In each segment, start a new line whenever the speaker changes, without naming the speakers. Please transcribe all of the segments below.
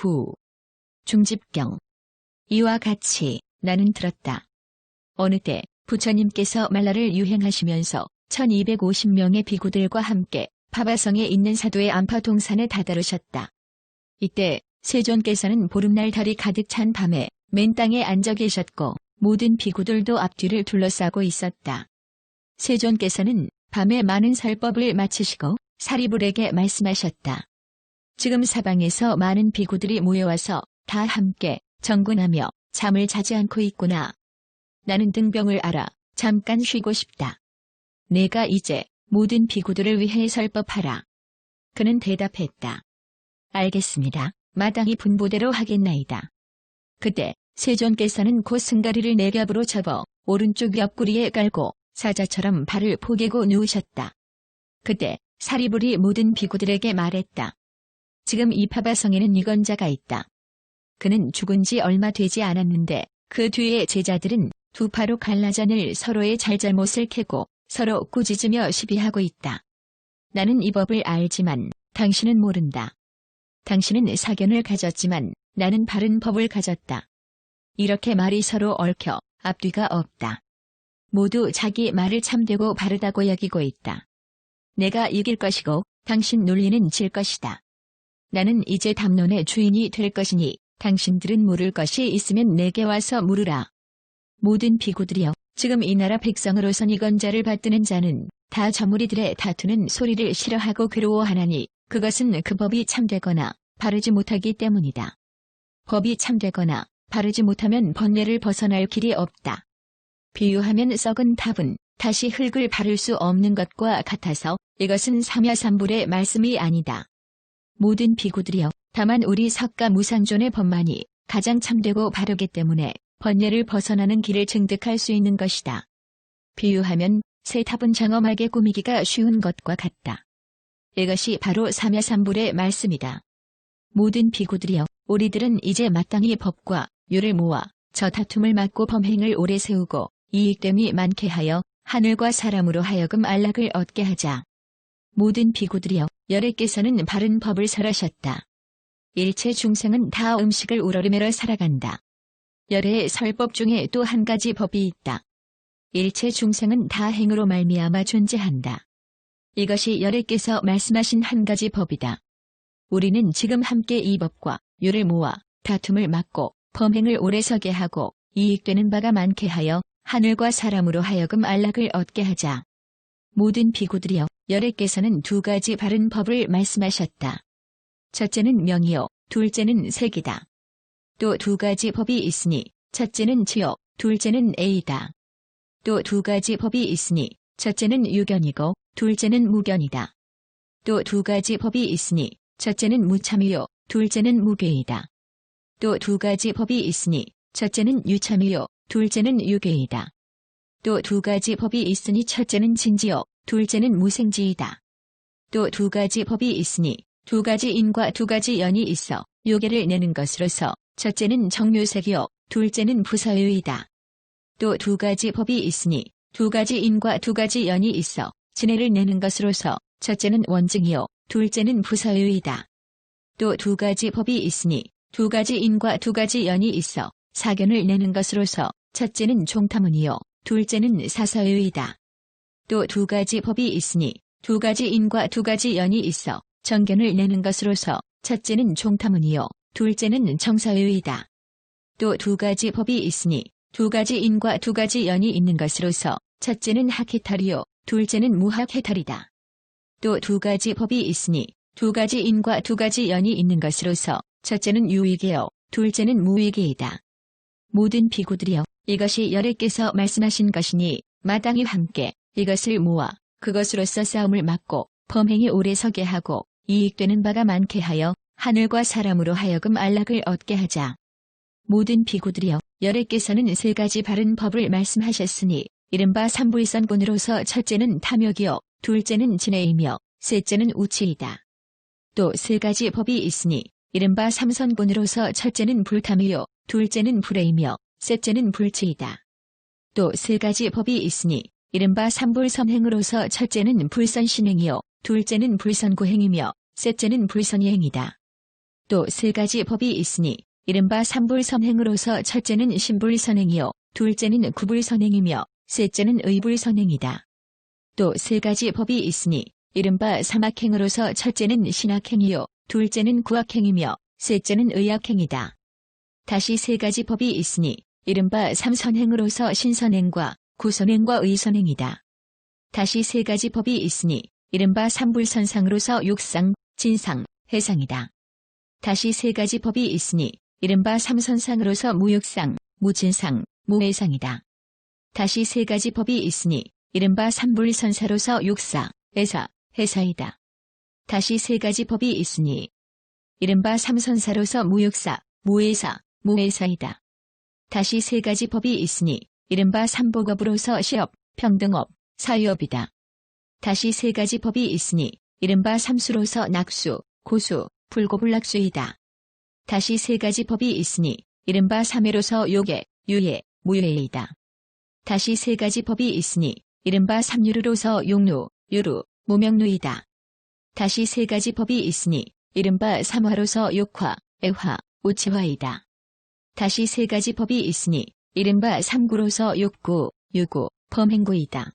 구. 중집경. 이와 같이 나는 들었다. 어느 때 부처님께서 말라를 유행하시면서 1250명의 비구들과 함께 파바성에 있는 사도의 안파동산에 다다르셨다. 이때 세존께서는 보름날 달이 가득 찬 밤에 맨 땅에 앉아 계셨고 모든 비구들도 앞뒤를 둘러싸고 있었다. 세존께서는 밤에 많은 설법을 마치시고 사리불에게 말씀하셨다. 지금 사방에서 많은 비구들이 모여와서 다 함께 정군하며 잠을 자지 않고 있구나. 나는 등병을 알아 잠깐 쉬고 싶다. 내가 이제 모든 비구들을 위해 설법하라. 그는 대답했다. 알겠습니다. 마땅히 분부대로 하겠나이다. 그때 세존께서는 곧 승가리를 네 겹으로 접어 오른쪽 옆구리에 깔고 사자처럼 발을 포개고 누우셨다. 그때 사리불이 모든 비구들에게 말했다. 지금 이 파바성에는 이건자가 있다. 그는 죽은 지 얼마 되지 않았는데 그 뒤에 제자들은 두 파로 갈라져 늘 서로의 잘잘못을 캐고 서로 꾸짖으며 시비하고 있다. 나는 이 법을 알지만 당신은 모른다. 당신은 사견을 가졌지만 나는 바른 법을 가졌다. 이렇게 말이 서로 얽혀 앞뒤가 없다. 모두 자기 말을 참되고 바르다고 여기고 있다. 내가 이길 것이고 당신 논리는 질 것이다. 나는 이제 담론의 주인이 될 것이니 당신들은 물을 것이 있으면 내게 와서 물으라. 모든 비구들이여, 지금 이 나라 백성으로선 이건자를 받드는 자는 다 저무리들의 다투는 소리를 싫어하고 괴로워하나니 그것은 그 법이 참되거나 바르지 못하기 때문이다. 법이 참되거나 바르지 못하면 번뇌를 벗어날 길이 없다. 비유하면 썩은 탑은 다시 흙을 바를 수 없는 것과 같아서 이것은 삼야삼불의 말씀이 아니다. 모든 비구들이여, 다만 우리 석가무상존의 법만이 가장 참되고 바르기 때문에 번뇌를 벗어나는 길을 증득할 수 있는 것이다. 비유하면 새 탑은 장엄하게 꾸미기가 쉬운 것과 같다. 이것이 바로 삼야삼불의 말씀이다. 모든 비구들이여, 우리들은 이제 마땅히 법과 유를 모아 저 다툼을 막고 범행을 오래 세우고 이익됨이 많게 하여 하늘과 사람으로 하여금 안락을 얻게 하자. 모든 비구들이여, 열애께서는 바른 법을 설하셨다. 일체 중생은 다 음식을 우러르며 살아간다. 열애의 설법 중에 또 한 가지 법이 있다. 일체 중생은 다 행으로 말미암아 존재한다. 이것이 열애께서 말씀하신 한 가지 법이다. 우리는 지금 함께 이 법과 유를 모아 다툼을 막고 범행을 오래 서게 하고 이익되는 바가 많게 하여 하늘과 사람으로 하여금 안락을 얻게 하자. 모든 비구들이여, 열애께서는 두 가지 바른 법을 말씀하셨다. 첫째는 명이요, 둘째는 색이다. 또 두 가지 법이 있으니 첫째는 지요, 둘째는 애이다. 또 두 가지 법이 있으니 첫째는 유견이고 둘째는 무견이다. 또 두 가지 법이 있으니 첫째는 무참이요, 둘째는 무괴이다. 또 두 가지 법이 있으니 첫째는 유참이요, 둘째는 유괴이다. 또 두 가지 법이 있으니 첫째는 진지요, 둘째는 무생지이다. 또 두 가지 법이 있으니 두 가지 인과 두 가지 연이 있어 요계를 내는 것으로서 첫째는 정묘색이요, 둘째는 부사유이다. 또 두 가지 법이 있으니 두 가지 인과 두 가지 연이 있어 진해를 내는 것으로서 첫째는 원증이요, 둘째는 부사유이다. 또 두 가지 법이 있으니 두 가지 인과 두 가지 연이 있어 사견을 내는 것으로서 첫째는 종타문이요, 둘째는 사사유이다. 또 두 가지 법이 있으니 두 가지 인과 두 가지 연이 있어 정견을 내는 것으로서 첫째는 종타문이요, 둘째는 정사유이다. 또 두 가지 법이 있으니 두 가지 인과 두 가지 연이 있는 것으로서 첫째는 학해탈이요, 둘째는 무학해탈이다. 또 두 가지 법이 있으니 두 가지 인과 두 가지 연이 있는 것으로서 첫째는 유익이요, 둘째는 무익이이다. 모든 비구들이여, 이것이 열애께서 말씀하신 것이니 마땅히 함께 이것을 모아 그것으로서 싸움을 막고 범행이 오래 서게 하고 이익되는 바가 많게 하여 하늘과 사람으로 하여금 안락을 얻게 하자. 모든 비구들이여, 열애께서는 세 가지 바른 법을 말씀하셨으니 이른바 삼불선군으로서 첫째는 탐욕이요, 둘째는 진해이며 셋째는 우치이다. 또 세 가지 법이 있으니 이른바 삼선군으로서 첫째는 불탐이요, 둘째는 불애이며 셋째는 불치이다. 또 세 가지 법이 있으니 이른바 삼불선행으로서 첫째는 불선신행이요, 둘째는 불선고행이며 셋째는 불선이행이다. 또 세 가지 법이 있으니 이른바 삼불선행으로서 첫째는 신불선행이요 둘째는 구불선행이며 셋째는 의불선행이다. 또 세 가지 법이 있으니 이른바 삼악행으로서 첫째는 신악행이요 둘째는 구악행이며 셋째는 의악행이다. 다시 세 가지 법이 있으니 이른바 삼선행으로서 신선행과 구선행과 의선행이다. 다시 세 가지 법이 있으니 이른바 삼불선상으로서 육상, 진상, 해상이다. 다시 세 가지 법이 있으니 이른바 삼선상으로서 무육상, 무진상, 무해상이다. 다시 세 가지 법이 있으니 이른바 삼불선사로서 육사, 해사, 해사이다. 다시 세 가지 법이 있으니 이른바 삼선사로서 무육사, 무해사, 무해사이다. 다시 세 가지 법이 있으니 이른바 삼복업으로서 시업, 평등업, 사유업이다. 다시 세 가지 법이 있으니 이른바 삼수로서 낙수, 고수, 불고불낙수이다. 다시 세 가지 법이 있으니 이른바 삼회로서 요계, 유예, 무예이다. 다시 세 가지 법이 있으니 이른바 삼유루로서 용루, 유루, 무명루이다. 다시 세 가지 법이 있으니 이른바 삼화로서 욕화, 애화, 우치화이다. 다시 세 가지 법이 있으니 이른바 삼구로서 욕구, 유구, 범행구이다.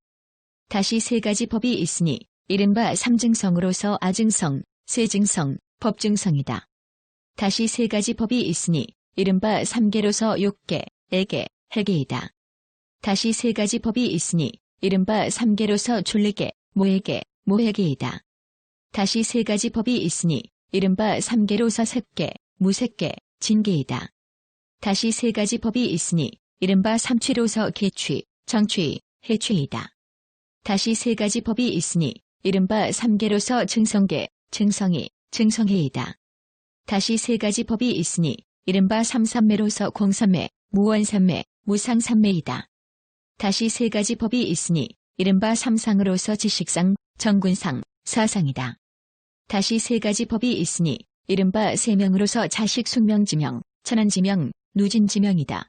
다시 세 가지 법이 있으니 이른바 삼증성으로서 아증성, 세증성, 법증성이다. 다시 세 가지 법이 있으니 이른바 삼계로서 욕계, 애계, 해계이다. 다시 세 가지 법이 있으니 이른바 삼계로서 졸리계, 모해계, 모해계이다. 다시 세 가지 법이 있으니 이른바 삼계로서 색계, 무색계, 진계이다. 다시 세 가지 법이 있으니 이른바 삼취로서 계취, 정취, 해취이다. 다시 세 가지 법이 있으니 이른바 삼계로서 증성계, 증성이, 증성해이다. 다시 세 가지 법이 있으니 이른바 삼삼매로서 공삼매, 무원삼매, 무상삼매이다. 다시 세 가지 법이 있으니 이른바 삼상으로서 지식상, 정군상, 사상이다. 다시 세 가지 법이 있으니 이른바 세명으로서 자식 숙명지명, 천안지명, 누진지명이다.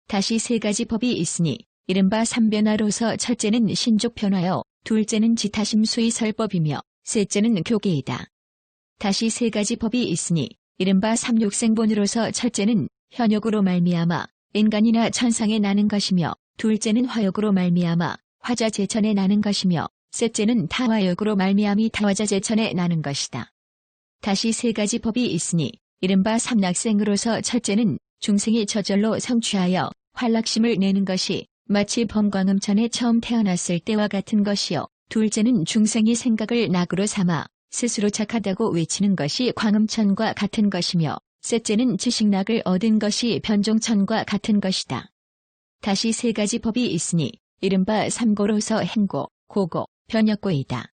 다시 세 가지 법이 있으니 이른바 삼변화로서 첫째는 신족변화요, 둘째는 지타심수의 설법이며 셋째는 교계이다. 다시 세 가지 법이 있으니 이른바 삼육생본으로서 첫째는 현욕으로 말미암아 인간이나 천상에 나는 것이며 둘째는 화욕으로 말미암아 화자제천에 나는 것이며 셋째는 타화욕으로 말미암이 타화자제천에 나는 것이다. 다시 세 가지 법이 있으니 이른바 삼락생으로서 첫째는 중생이 저절로 성취하여 활락심을 내는 것이 마치 범광음천에 처음 태어났을 때와 같은 것이요 둘째는 중생이 생각을 낙으로 삼아 스스로 착하다고 외치는 것이 광음천과 같은 것이며 셋째는 지식낙을 얻은 것이 변종천과 같은 것이다. 다시 세 가지 법이 있으니 이른바 삼고로서 행고, 고고, 변역고이다.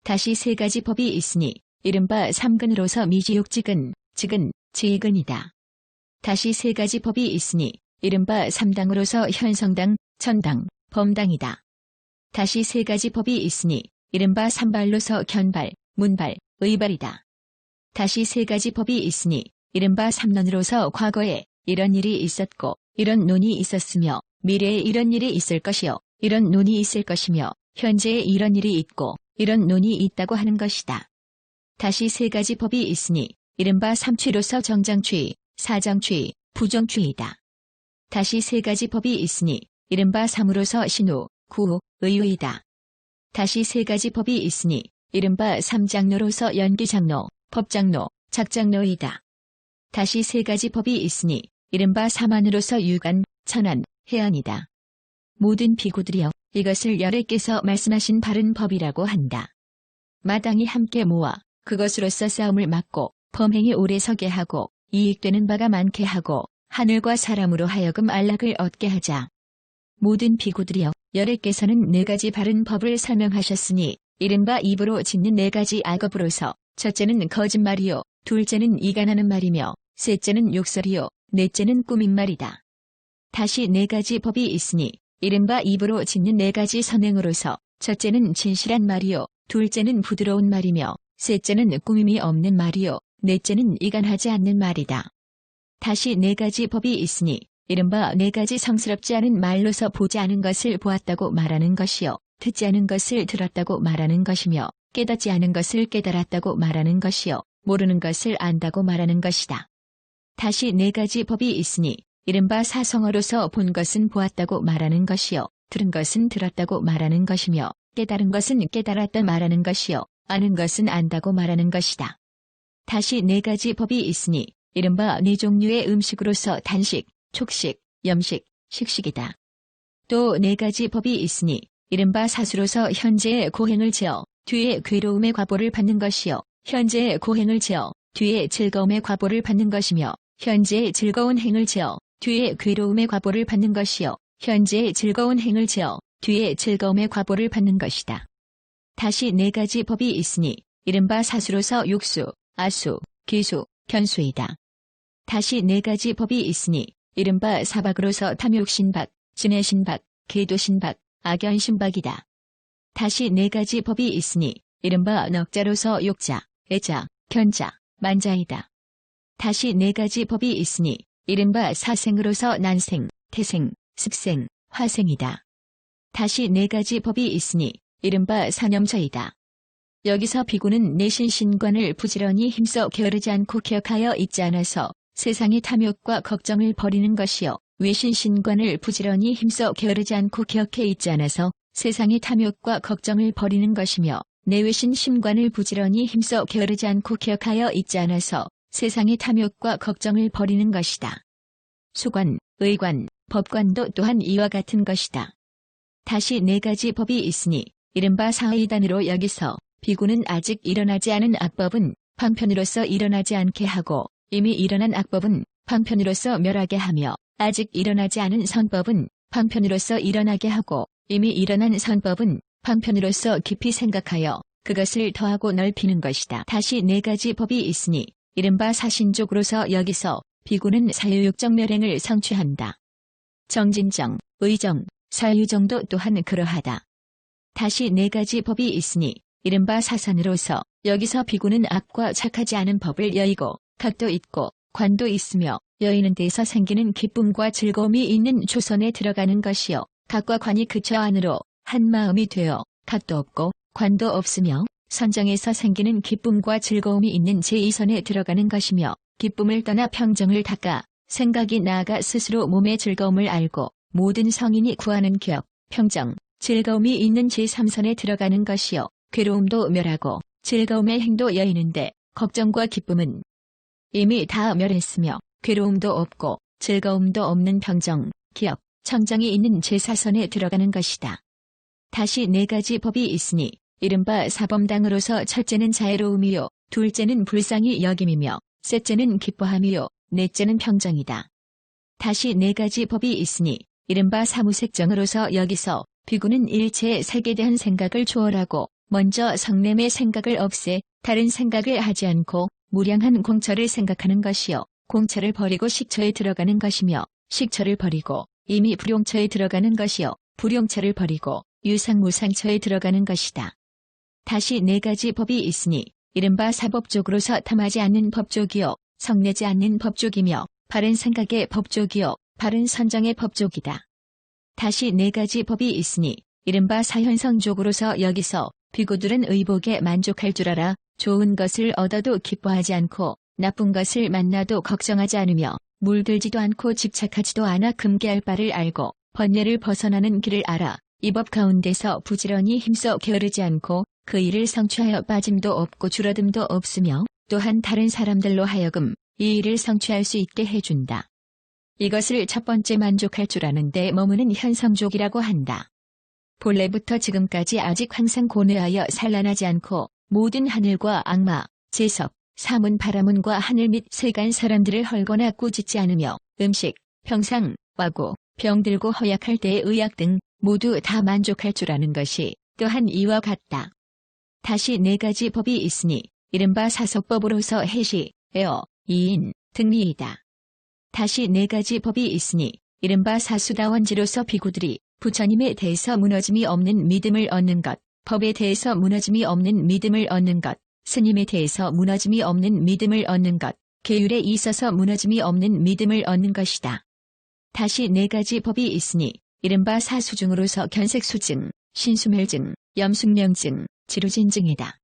다시 세 가지 법이 있으니 이른바 삼근으로서 미지욕지근, 지근, 지근이다. 다시 세 가지 법이 있으니 이른바 삼당으로서 현성당, 천당, 범당이다. 다시 세 가지 법이 있으니 이른바 삼발로서 견발, 문발, 의발이다. 다시 세 가지 법이 있으니 이른바 삼론으로서 과거에 이런 일이 있었고 이런 논이 있었으며 미래에 이런 일이 있을 것이요 이런 논이 있을 것이며 현재에 이런 일이 있고 이런 논이 있다고 하는 것이다. 다시 세 가지 법이 있으니 이른바 삼취로서 정장취, 사정취, 부정취이다. 다시 세 가지 법이 있으니 이른바 삼으로서 신우, 구, 의의이다. 다시 세 가지 법이 있으니 이른바 삼장로로서 연기장로, 법장로, 작장로이다. 다시 세 가지 법이 있으니 이른바 삼안으로서 유관, 천안, 해안이다. 모든 비구들이여 이것을 열애께서 말씀하신 바른 법이라고 한다. 마땅히 함께 모아 그것으로서 싸움을 막고 범행이 오래 서게 하고 이익되는 바가 많게 하고 하늘과 사람으로 하여금 안락을 얻게 하자. 모든 비구들이여 열애께서는 네 가지 바른 법을 설명하셨으니 이른바 입으로 짓는 네 가지 악업으로서 첫째는 거짓말이요 둘째는 이간하는 말이며 셋째는 욕설이요 넷째는 꾸민 말이다. 다시 네 가지 법이 있으니 이른바 입으로 짓는 네 가지 선행으로서 첫째는 진실한 말이요 둘째는 부드러운 말이며 셋째는 꾸밈이 없는 말이요 넷째는 이간하지 않는 말이다. 다시 네 가지 법이 있으니 이른바 네 가지 성스럽지 않은 말로서 보지 않은 것을 보았다고 말하는 것이요 듣지 않은 것을 들었다고 말하는 것이며 깨닫지 않은 것을 깨달았다고 말하는 것이요 모르는 것을 안다고 말하는 것이다. 다시 네 가지 법이 있으니 이른바 사성어로서 본 것은 보았다고 말하는 것이요, 들은 것은 들었다고 말하는 것이며, 깨달은 것은 깨달았다 말하는 것이요, 아는 것은 안다고 말하는 것이다. 다시 네 가지 법이 있으니 이른바 네 종류의 음식으로서 단식, 촉식, 염식, 식식이다. 또 네 가지 법이 있으니 이른바 사수로서 현재의 고행을 지어 뒤에 괴로움의 과보를 받는 것이요, 현재의 고행을 지어 뒤에 즐거움의 과보를 받는 것이며, 현재의 즐거운 행을 지어 뒤에 괴로움의 과보를 받는 것이요, 현재의 즐거운 행을 지어 뒤에 즐거움의 과보를 받는 것이다. 다시 네 가지 법이 있으니 이른바 사수로서 육수, 아수, 기수, 견수이다. 다시 네 가지 법이 있으니 이른바 사박으로서 탐욕신박, 진해신박, 계도신박, 악연신박이다. 다시 네 가지 법이 있으니 이른바 넉자로서 욕자, 애자, 견자, 만자이다. 다시 네 가지 법이 있으니 이른바 사생으로서 난생, 태생, 습생, 화생이다. 다시 네 가지 법이 있으니 이른바 사념자이다. 여기서 비구는 내신 신관을 부지런히 힘써 게으르지 않고 기억하여 있지 않아서 세상의 탐욕과 걱정을 버리는 것이요, 외신 신관을 부지런히 힘써 게으르지 않고 기억해 있지 않아서 세상의 탐욕과 걱정을 버리는 것이며, 내외신 신관을 부지런히 힘써 게으르지 않고 기억하여 있지 않아서 세상의 탐욕과 걱정을 버리는 것이다. 수관, 의관, 법관도 또한 이와 같은 것이다. 다시 네 가지 법이 있으니 이른바 사의단으로 여기서 비구는 아직 일어나지 않은 악법은 방편으로서 일어나지 않게 하고, 이미 일어난 악법은 방편으로서 멸하게 하며, 아직 일어나지 않은 선법은 방편으로서 일어나게 하고, 이미 일어난 선법은 방편으로서 깊이 생각하여 그것을 더하고 넓히는 것이다. 다시 네 가지 법이 있으니 이른바 사신족으로서 여기서 비구는 사유육정 멸행을 성취한다. 정진정, 의정, 사유정도 또한 그러하다. 다시 네 가지 법이 있으니 이른바 사산으로서 여기서 비구는 악과 착하지 않은 법을 여의고, 각도 있고 관도 있으며 여의는 데서 생기는 기쁨과 즐거움이 있는 조선에 들어가는 것이요, 각과 관이 그저 안으로 한 마음이 되어 각도 없고 관도 없으며 선정에서 생기는 기쁨과 즐거움이 있는 제2선에 들어가는 것이며, 기쁨을 떠나 평정을 닦아 생각이 나아가 스스로 몸의 즐거움을 알고 모든 성인이 구하는 기억, 평정, 즐거움이 있는 제3선에 들어가는 것이요, 괴로움도 멸하고 즐거움의 행도 여의는데 걱정과 기쁨은 이미 다 멸했으며 괴로움도 없고 즐거움도 없는 평정, 기억, 청정이 있는 제4선에 들어가는 것이다. 다시 네 가지 법이 있으니 이른바 사범당으로서 첫째는 자애로움이요, 둘째는 불쌍히 여김이며, 셋째는 기뻐함이요, 넷째는 평정이다. 다시 네 가지 법이 있으니 이른바 사무색정으로서 여기서 비구는 일체의 색에 대한 생각을 초월하고 먼저 성냄의 생각을 없애 다른 생각을 하지 않고 무량한 공처를 생각하는 것이요, 공처를 버리고 식처에 들어가는 것이며, 식처를 버리고 이미 불용처에 들어가는 것이요, 불용처를 버리고 유상무상처에 들어가는 것이다. 다시 네 가지 법이 있으니 이른바 사법쪽으로서 탐하지 않는 법쪽이요, 성내지 않는 법쪽이며, 바른 생각의 법쪽이요, 바른 선정의 법쪽이다. 다시 네 가지 법이 있으니 이른바 사현성족으로서 여기서 비구들은 의복에 만족할 줄 알아 좋은 것을 얻어도 기뻐하지 않고 나쁜 것을 만나도 걱정하지 않으며 물들지도 않고 집착하지도 않아 금계할 바를 알고 번뇌를 벗어나는 길을 알아 이 법 가운데서 부지런히 힘써 게으르지 않고 그 일을 성취하여 빠짐도 없고 줄어듦도 없으며 또한 다른 사람들로 하여금 이 일을 성취할 수 있게 해준다. 이것을 첫 번째 만족할 줄 아는데 머무는 현성족이라고 한다. 본래부터 지금까지 아직 항상 고뇌하여 산란하지 않고 모든 하늘과 악마, 재석, 사문 바라문과 하늘 및 세간 사람들을 헐거나 꾸짖지 않으며 음식, 평상, 와고, 병들고 허약할 때의 의약 등 모두 다 만족할 줄 아는 것이 또한 이와 같다. 다시 네 가지 법이 있으니 이른바 사석법으로서 해시, 애어, 이인, 등리이다. 다시 네 가지 법이 있으니 이른바 사수다원지로서 비구들이 부처님에 대해서 무너짐이 없는 믿음을 얻는 것, 법에 대해서 무너짐이 없는 믿음을 얻는 것, 스님에 대해서 무너짐이 없는 믿음을 얻는 것, 계율에 있어서 무너짐이 없는 믿음을 얻는 것이다. 다시 네 가지 법이 있으니 이른바 사수중으로서 견색수증, 신수멸증, 염숙명증, 지루진증이다.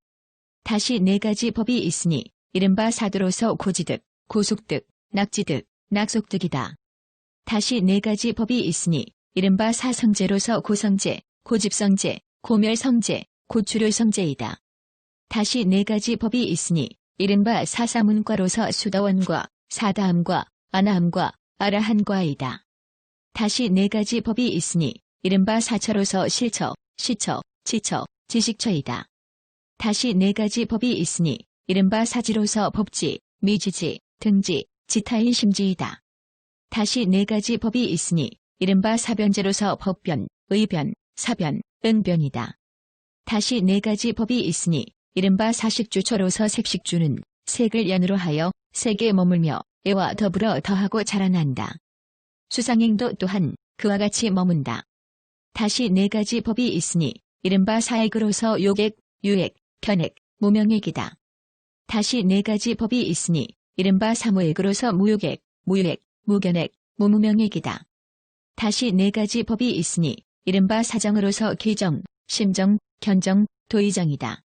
다시 네 가지 법이 있으니 이른바 사도로서 고지득, 고속득, 낙지득, 낙속득이다. 다시 네 가지 법이 있으니 이른바 사성제로서 고성제, 고집성제, 고멸성제, 고출효성제이다. 다시 네 가지 법이 있으니 이른바 사사문과로서 수다원과 사다함과 아나함과 아라한과이다. 다시 네 가지 법이 있으니 이른바 사처로서 실처, 시처, 지처, 지식처이다. 다시 네 가지 법이 있으니 이른바 사지로서 법지, 미지지, 등지, 지타인 심지이다. 다시 네 가지 법이 있으니 이른바 사변제로서 법변, 의변, 사변, 응변이다. 다시 네 가지 법이 있으니 이른바 사식주처로서 색식주는 색을 연으로 하여 색에 머물며 애와 더불어 더하고 자라난다. 수상행도 또한 그와 같이 머문다. 다시 네 가지 법이 있으니 이른바 사액으로서 요객, 유액, 견액, 무명액이다. 다시 네 가지 법이 있으니 이른바 사무액으로서 무욕액, 무유액, 무견액, 무무명액이다. 다시 네 가지 법이 있으니 이른바 사정으로서 기정, 심정, 견정, 도의정이다.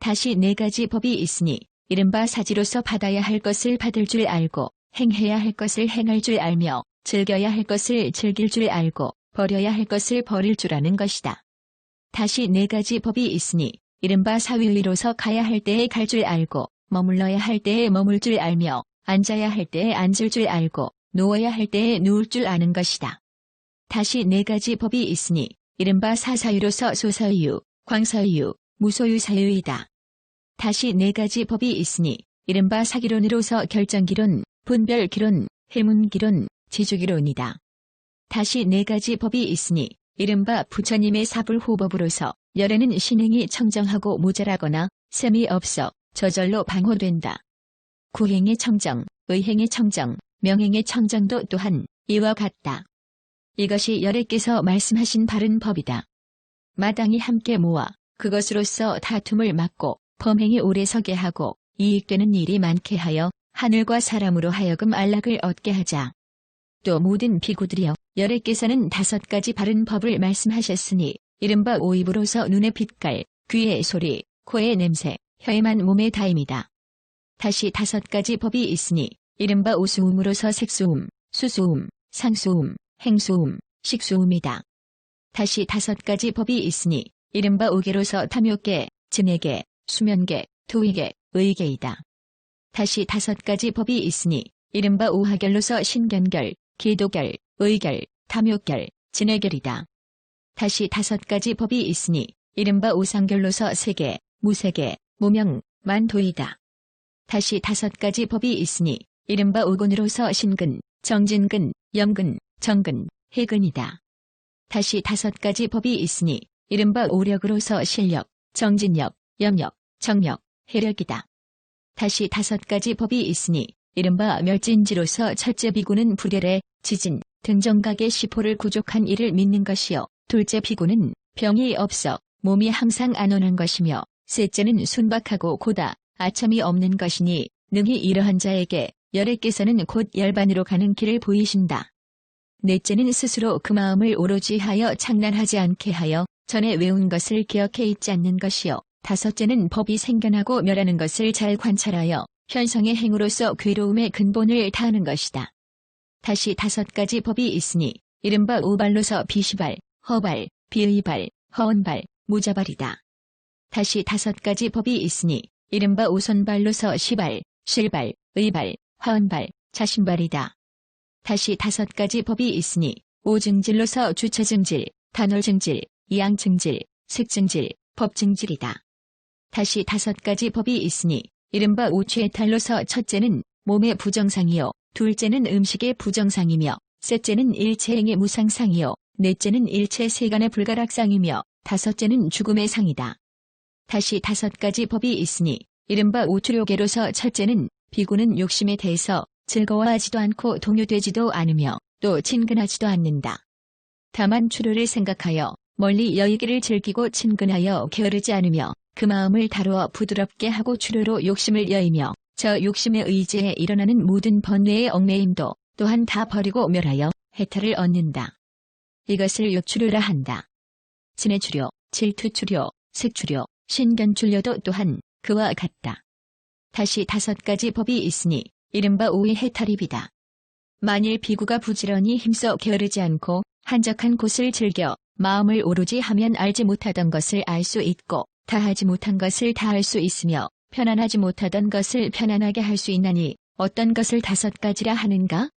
다시 네 가지 법이 있으니 이른바 사지로서 받아야 할 것을 받을 줄 알고 행해야 할 것을 행할 줄 알며 즐겨야 할 것을 즐길 줄 알고 버려야 할 것을 버릴 줄 아는 것이다. 다시 네 가지 법이 있으니 이른바 사위의로서 가야 할 때에 갈 줄 알고 머물러야 할 때에 머물 줄 알며 앉아야 할 때에 앉을 줄 알고 누워야 할 때에 누울 줄 아는 것이다. 다시 네 가지 법이 있으니 이른바 사사유로서 소사유, 광사유, 무소유사유이다. 다시 네 가지 법이 있으니 이른바 사기론으로서 결정기론, 분별기론, 해문기론, 지주기론이다. 다시 네 가지 법이 있으니 이른바 부처님의 사불호법으로서 열에는 신행이 청정하고 모자라거나 셈이 없어 저절로 방호된다. 구행의 청정, 의행의 청정, 명행의 청정도 또한 이와 같다. 이것이 열애께서 말씀하신 바른 법이다. 마땅히 함께 모아 그것으로서 다툼을 막고 범행이 오래 서게 하고 이익되는 일이 많게 하여 하늘과 사람으로 하여금 안락을 얻게 하자. 또 모든 비구들이여 열애께서는 5가지 바른 법을 말씀하셨으니 이른바 오입으로서 눈의 빛깔, 귀의 소리, 코의 냄새, 혀의 만 몸의 다임이다. 다시 5가지 법이 있으니 이른바 오수음으로서 색수음, 수수음, 상수음, 행수음, 식수음이다. 다시 5가지 법이 있으니 이른바 오계로서 탐욕계, 증액계, 수면계, 도의계, 의계이다. 다시 5가지 법이 있으니 이른바 오하결로서 신견결, 기도결, 의결, 탐욕결, 진해결이다. 다시 5가지 법이 있으니 이른바 오상결로서 세계, 무세계, 무명, 만도이다. 다시 5가지 법이 있으니 이른바 오곤으로서 신근, 정진근, 염근, 정근, 해근이다. 다시 5가지 법이 있으니 이른바 오력으로서 실력, 정진력, 염력, 정력, 해력이다. 다시 5가지 법이 있으니 이른바 멸진지로서 첫째 비구는 불혈의 지진, 등정각의 시포를 구족한 이를 믿는 것이요. 둘째 비구는 병이 없어 몸이 항상 안온한 것이며 셋째는 순박하고 고다 아첨이 없는 것이니 능히 이러한 자에게 열애께서는 곧 열반으로 가는 길을 보이신다. 넷째는 스스로 그 마음을 오로지 하여 창란하지 않게 하여 전에 외운 것을 기억해 있지 않는 것이요. 다섯째는 법이 생겨나고 멸하는 것을 잘 관찰하여 현성의 행으로서 괴로움의 근본을 다하는 것이다. 다시 5가지 법이 있으니 이른바 오발로서 비시발, 허발, 비의발, 허언발, 무자발이다. 다시 5가지 법이 있으니 이른바 오선발로서 시발, 실발, 의발, 화언발, 자신발이다. 다시 5가지 법이 있으니 오증질로서 주처증질, 단월증질, 이양증질, 색증질, 법증질이다. 다시 5가지 법이 있으니 이른바 오취해탈로서 첫째는 몸의 부정상이요, 둘째는 음식의 부정상이며, 셋째는 일체행의 무상상이요, 넷째는 일체 세간의 불가락상이며, 다섯째는 죽음의 상이다. 다시 5가지 법이 있으니 이른바 오추료계로서 첫째는 비구는 욕심에 대해서 즐거워하지도 않고 동요되지도 않으며 또 친근하지도 않는다. 다만 추료를 생각하여 멀리 여의기를 즐기고 친근하여 게으르지 않으며 그 마음을 다루어 부드럽게 하고 추료로 욕심을 여이며 저 욕심의 의지에 일어나는 모든 번뇌의 얽매임도 또한 다 버리고 멸하여 해탈을 얻는다. 이것을 욕추료라 한다. 진해추료, 질투추료, 색추료, 신견추료도 또한 그와 같다. 다시 5가지 법이 있으니 이른바 오의 해탈입이다. 만일 비구가 부지런히 힘써 게으르지 않고 한적한 곳을 즐겨 마음을 오로지 하면 알지 못하던 것을 알 수 있고 다하지 못한 것을 다할 수 있으며 편안하지 못하던 것을 편안하게 할 수 있나니 어떤 것을 5가지라 하는가?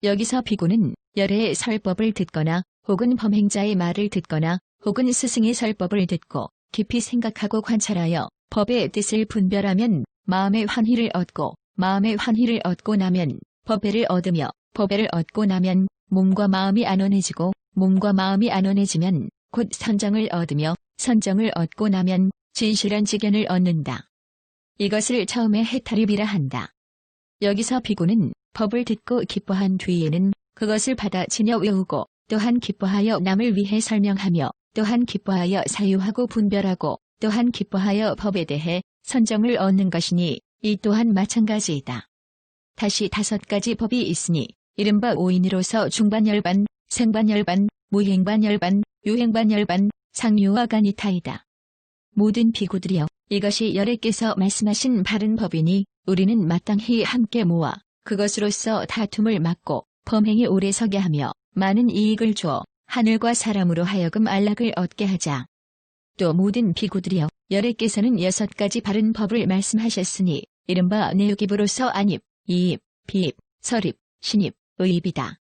여기서 비구는 열애의 설법을 듣거나 혹은 범행자의 말을 듣거나 혹은 스승의 설법을 듣고 깊이 생각하고 관찰하여 법의 뜻을 분별하면 마음의 환희를 얻고 마음의 환희를 얻고 나면 법배를 얻으며 법배를 얻고 나면 몸과 마음이 안온해지고 몸과 마음이 안온해지면 곧 선정을 얻으며 선정을 얻고 나면 진실한 지견을 얻는다. 이것을 처음에 해탈입이라 한다. 여기서 비구는 법을 듣고 기뻐한 뒤에는 그것을 받아지녀 외우고 또한 기뻐하여 남을 위해 설명하며 또한 기뻐하여 사유하고 분별하고 또한 기뻐하여 법에 대해 선정을 얻는 것이니 이 또한 마찬가지이다. 다시 5가지 법이 있으니 이른바 오인으로서 중반열반, 생반열반, 무행반열반, 유행반열반, 상유와 가니타이다. 모든 비구들이여 이것이 열애께서 말씀하신 바른 법이니 우리는 마땅히 함께 모아 그것으로서 다툼을 막고 범행이 오래 서게 하며 많은 이익을 주어 하늘과 사람으로 하여금 안락을 얻게 하자. 또 모든 비구들이여 열애께서는 6가지 바른 법을 말씀하셨으니 이른바 내육입으로서 안입, 이입, 비입, 설입, 신입, 의입이다.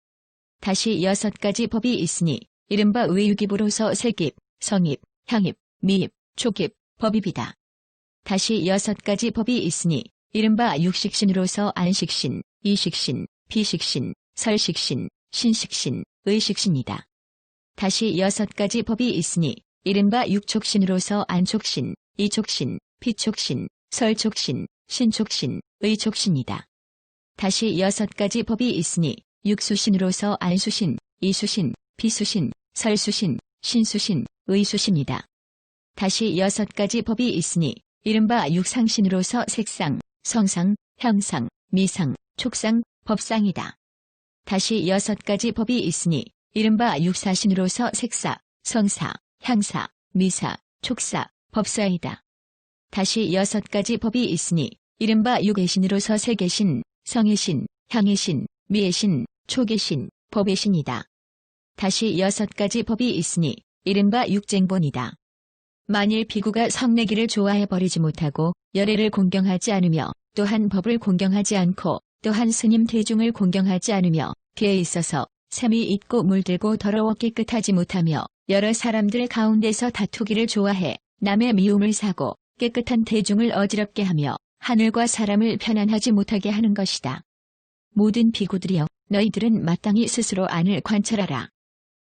다시 6가지 법이 있으니 이른바 외육입으로서 색입, 성입, 향입, 미입, 촉입, 법입이다. 다시 6가지 법이 있으니 이른바 육식신으로서 안식신, 이식신, 비식신, 설식신, 신식신, 의식신이다. 다시 6가지 법이 있으니 이른바 육촉신으로서 안촉신, 이촉신, 피촉신, 설촉신, 신촉신, 의촉신이다. 다시 6가지 법이 있으니 육수신으로서 안수신, 이수신, 비수신, 설수신, 신수신, 의수신이다. 다시 6가지 법이 있으니 이른바 육상신으로서 색상, 성상, 향상, 미상, 촉상, 법상이다. 다시 6가지 법이 있으니 이른바 육사신으로서 색사, 성사, 향사, 미사, 촉사, 법사이다. 다시 6가지 법이 있으니 이른바 육애신으로서 색애신, 성애신, 향애신, 미애신, 촉애신, 법애신이다. 다시 6가지 법이 있으니 이른바 육쟁본이다. 만일 비구가 성내기를 좋아해버리지 못하고 열애를 공경하지 않으며 또한 법을 공경하지 않고 또한 스님 대중을 공경하지 않으며 그에 있어서 샘이 있고 물들고 더러워 깨끗하지 못하며 여러 사람들 가운데서 다투기를 좋아해 남의 미움을 사고 깨끗한 대중을 어지럽게 하며 하늘과 사람을 편안하지 못하게 하는 것이다. 모든 비구들이여 너희들은 마땅히 스스로 안을 관찰하라.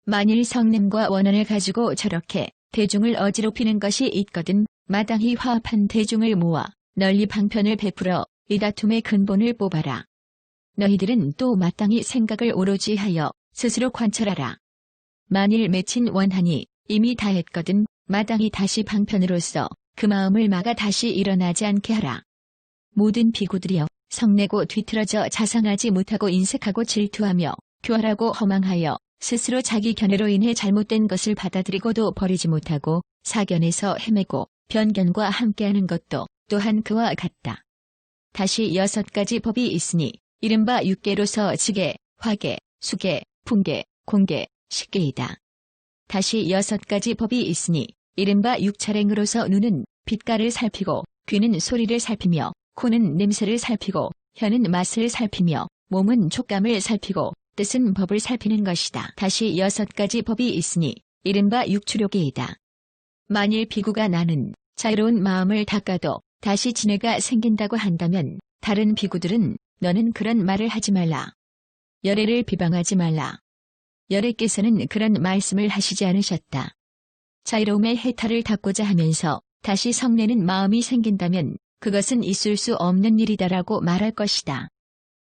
만일 성냄과 원한을 가지고 저렇게 대중을 어지럽히는 것이 있거든 마땅히 화합한 대중을 모아 널리 방편을 베풀어 이 다툼의 근본을 뽑아라. 너희들은 또 마땅히 생각을 오로지 하여 스스로 관찰하라. 만일 맺힌 원한이 이미 다했거든 마땅히 다시 방편으로서 그 마음을 막아 다시 일어나지 않게 하라. 모든 비구들이여 성내고 뒤틀어져 자상하지 못하고 인색하고 질투하며 교활하고 허망하여 스스로 자기 견해로 인해 잘못된 것을 받아들이고도 버리지 못하고 사견에서 헤매고 변견과 함께하는 것도 또한 그와 같다. 다시 6가지 법이 있으니 이른바 육계로서 지계, 화계, 수계, 풍계, 공계, 식계이다. 다시 6가지 법이 있으니 이른바 육차랭으로서 눈은 빛깔을 살피고 귀는 소리를 살피며 코는 냄새를 살피고 혀는 맛을 살피며 몸은 촉감을 살피고 뜻은 법을 살피는 것이다. 다시 6가지 법이 있으니 이른바 육추력이이다. 만일 비구가 나는 자유로운 마음을 닦아도 다시 진해가 생긴다고 한다면 다른 비구들은 너는 그런 말을 하지 말라. 열애를 비방하지 말라. 열애께서는 그런 말씀을 하시지 않으셨다. 자유로움의 해탈을 닦고자 하면서 다시 성내는 마음이 생긴다면 그것은 있을 수 없는 일이다라고 말할 것이다.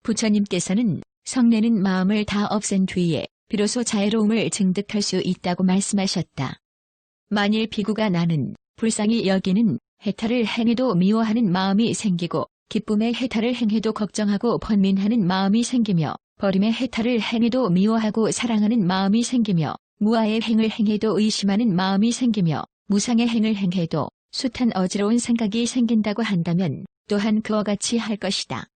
부처님께서는 성내는 마음을 다 없앤 뒤에 비로소 자유로움을 증득할 수 있다고 말씀하셨다. 만일 비구가 나는 불쌍히 여기는 해탈을 행해도 미워하는 마음이 생기고 기쁨의 해탈을 행해도 걱정하고 번민하는 마음이 생기며 버림의 해탈을 행해도 미워하고 사랑하는 마음이 생기며 무아의 행을 행해도 의심하는 마음이 생기며 무상의 행을 행해도 숱한 어지러운 생각이 생긴다고 한다면 또한 그와 같이 할 것이다.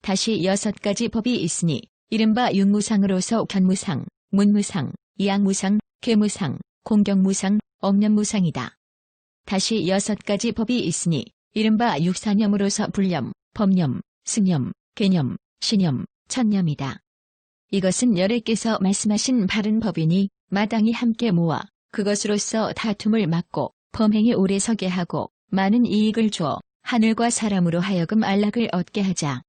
다시 6가지 법이 있으니 이른바 육무상으로서 견무상, 문무상, 양무상, 계무상, 공경무상, 억념무상이다. 다시 6가지 법이 있으니 이른바 육사념으로서 불념, 법념, 승념, 개념, 신념, 천념이다. 이것은 여래께서 말씀하신 바른 법이니 마땅히 함께 모아 그것으로서 다툼을 막고 범행이 오래 서게 하고 많은 이익을 주어 하늘과 사람으로 하여금 안락을 얻게 하자.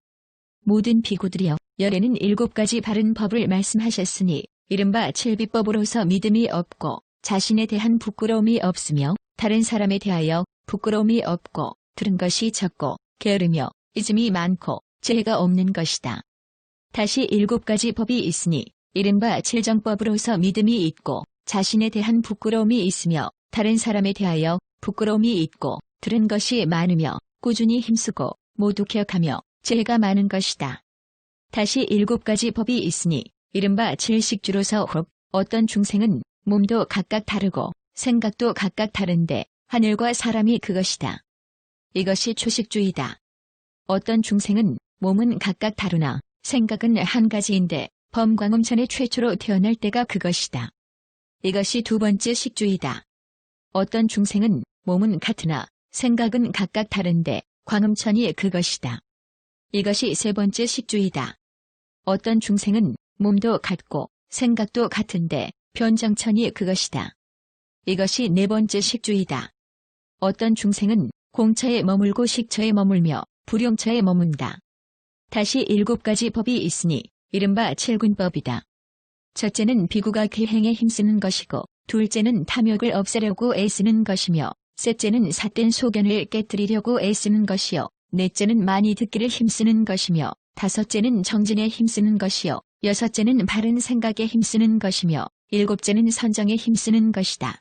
모든 비구들이여, 여래는 7가지 바른 법을 말씀하셨으니 이른바 칠비법으로서 믿음이 없고 자신에 대한 부끄러움이 없으며 다른 사람에 대하여 부끄러움이 없고 들은 것이 적고 게으르며 잊음이 많고 죄가 없는 것이다. 다시 7가지 법이 있으니 이른바 칠정법으로서 믿음이 있고 자신에 대한 부끄러움이 있으며 다른 사람에 대하여 부끄러움이 있고 들은 것이 많으며 꾸준히 힘쓰고 모두 기억하며 죄가 많은 것이다. 다시 7가지 법이 있으니 이른바 칠식주로서 혹 어떤 중생은 몸도 각각 다르고 생각도 각각 다른데 하늘과 사람이 그것이다. 이것이 초식주이다. 어떤 중생은 몸은 각각 다르나 생각은 한 가지인데 범광음천에 최초로 태어날 때가 그것이다. 이것이 2번째 식주이다. 어떤 중생은 몸은 같으나 생각은 각각 다른데 광음천이 그것이다. 이것이 3번째 식주이다. 어떤 중생은 몸도 같고 생각도 같은데 변정천이 그것이다. 이것이 4번째 식주이다. 어떤 중생은 공처에 머물고 식처에 머물며 불용처에 머문다. 다시 7가지 법이 있으니 이른바 칠군법이다. 첫째는 비구가 계행에 힘쓰는 것이고 둘째는 탐욕을 없애려고 애쓰는 것이며 셋째는 삿된 소견을 깨뜨리려고 애쓰는 것이요 넷째는 많이 듣기를 힘쓰는 것이며 다섯째는 정진에 힘쓰는 것이요 여섯째는 바른 생각에 힘쓰는 것이며 일곱째는 선정에 힘쓰는 것이다.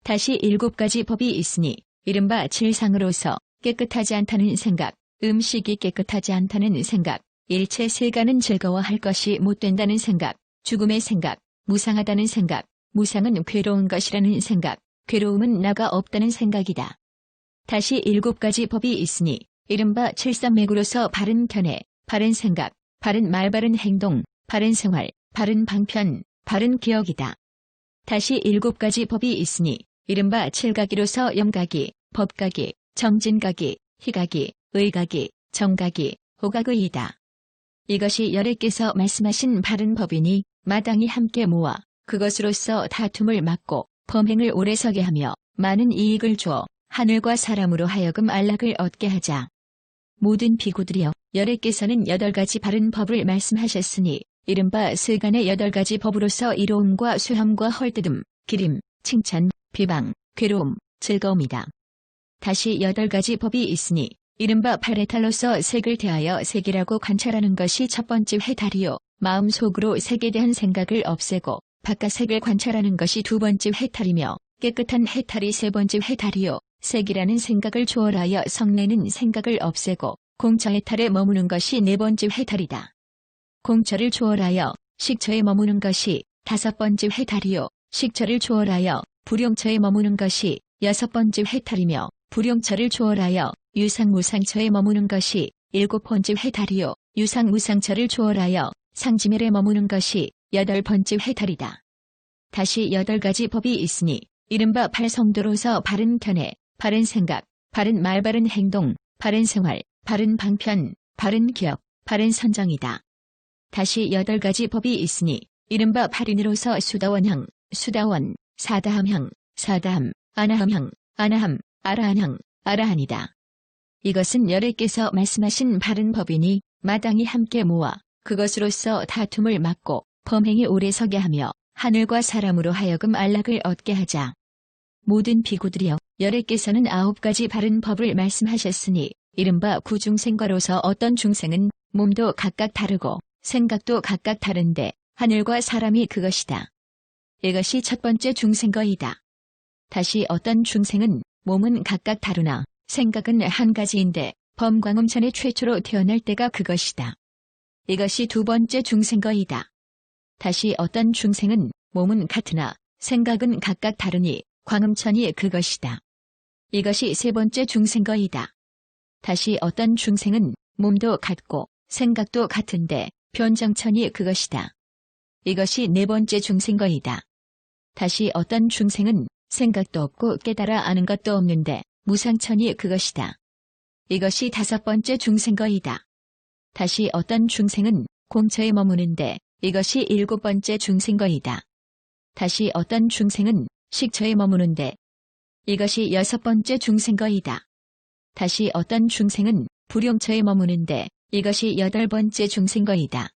다시 7가지 법이 있으니 이른바 칠상으로서 깨끗하지 않다는 생각, 음식이 깨끗하지 않다는 생각, 일체 세간은 즐거워할 것이 못된다는 생각, 죽음의 생각, 무상하다는 생각, 무상은 괴로운 것이라는 생각, 괴로움은 나가 없다는 생각이다. 다시 7가지 법이 있으니 이른바 칠삼맥으로서 바른 견해, 바른 생각, 바른 말, 바른 행동, 바른 생활, 바른 방편, 바른 기억이다. 다시 7가지 법이 있으니 이른바 칠각이로서 염각이, 법각이, 정진각이, 희각이, 의각이, 정각이, 호각의이다. 이것이 여래께서 말씀하신 바른 법이니 마땅히 함께 모아 그것으로서 다툼을 막고 범행을 오래 서게 하며 많은 이익을 주어 하늘과 사람으로 하여금 안락을 얻게 하자. 모든 비구들이여, 여래께서는 8가지 바른 법을 말씀하셨으니 이른바 세간의 8가지 법으로서 이로움과 쇠함과 헐뜯음, 기림, 칭찬, 비방, 괴로움, 즐거움이다. 다시 8가지 법이 있으니 이른바 팔해탈로서 색을 대하여 색이라고 관찰하는 것이 첫 번째 해탈이요 마음속으로 색에 대한 생각을 없애고 바깥 색을 관찰하는 것이 2번째 해탈이며 깨끗한 해탈이 3번째 해탈이요 색이라는 생각을 초월하여 성내는 생각을 없애고 공처 해탈에 머무는 것이 4번째 해탈이다. 공처를 초월하여 식처에 머무는 것이 5번째 해탈이요 식처를 초월하여 불용처에 머무는 것이 6번째 해탈이며 불용처를 초월하여 유상무상처에 머무는 것이 7번째 해탈이요 유상무상처를 초월하여 상지멸에 머무는 것이 8번째 해탈이다. 다시 8가지 법이 있으니 이른바 팔성도로서 바른 견해, 바른 생각, 바른 말, 바른 행동, 바른 생활, 바른 방편, 바른 기억, 바른 선정이다. 다시 8가지 법이 있으니 이른바 팔인으로서 수다원향, 수다원, 사다함향, 사다함, 아나함향, 아나함, 아라한향, 아라한이다. 이것은 여래께서 말씀하신 바른 법이니 마땅히 함께 모아 그것으로서 다툼을 막고 범행이 오래 서게 하며 하늘과 사람으로 하여금 안락을 얻게 하자. 모든 비구들이여, 여래께서는 9가지 바른 법을 말씀하셨으니 이른바 구중생과로서 어떤 중생은 몸도 각각 다르고 생각도 각각 다른데 하늘과 사람이 그것이다. 이것이 첫 번째 중생거이다. 다시 어떤 중생은 몸은 각각 다르나 생각은 한 가지인데 범광음천에 최초로 태어날 때가 그것이다. 이것이 2번째 중생거이다. 다시 어떤 중생은 몸은 같으나 생각은 각각 다르니 광음천이 그것이다. 이것이 3번째 중생거이다. 다시 어떤 중생은 몸도 같고 생각도 같은데 변정천이 그것이다. 이것이 네 번째 중생거이다. 다시 어떤 중생은 생각도 없고 깨달아 아는 것도 없는데 무상천이 그것이다. 이것이 다섯 번째 중생거이다. 다시 어떤 중생은 공처에 머무는데 이것이 일곱 번째 중생거이다. 다시 어떤 중생은 식처에 머무는데 이것이 여섯 번째 중생거이다. 다시 어떤 중생은 불용처에 머무는데 이것이 여덟 번째 중생거이다.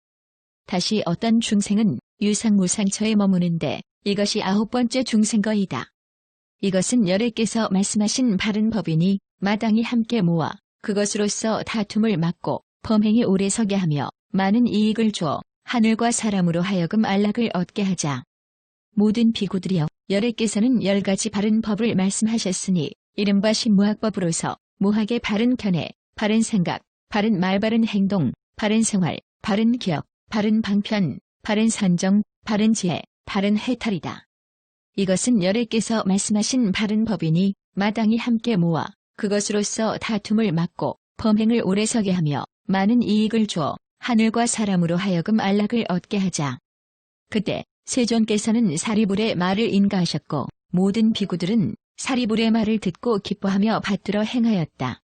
다시 어떤 중생은 유상무상처에 머무는데 이것이 아홉 번째 중생거이다. 이것은 열애께서 말씀하신 바른 법이니 마땅히 함께 모아 그것으로서 다툼을 막고 범행이 오래 서게 하며 많은 이익을 주어 하늘과 사람으로 하여금 안락을 얻게 하자. 모든 비구들이여, 열애께서는 10가지 바른 법을 말씀하셨으니 이른바 신무학법으로서 무학의 바른 견해, 바른 생각, 바른 말, 바른 행동, 바른 생활, 바른 기억, 바른 방편, 바른 선정, 바른 지혜, 바른 해탈이다. 이것은 열애께서 말씀하신 바른 법이니 마땅히 함께 모아 그것으로서 다툼을 막고 범행을 오래 서게 하며 많은 이익을 주어 하늘과 사람으로 하여금 안락을 얻게 하자. 그때 세존께서는 사리불의 말을 인가하셨고 모든 비구들은 사리불의 말을 듣고 기뻐하며 받들어 행하였다.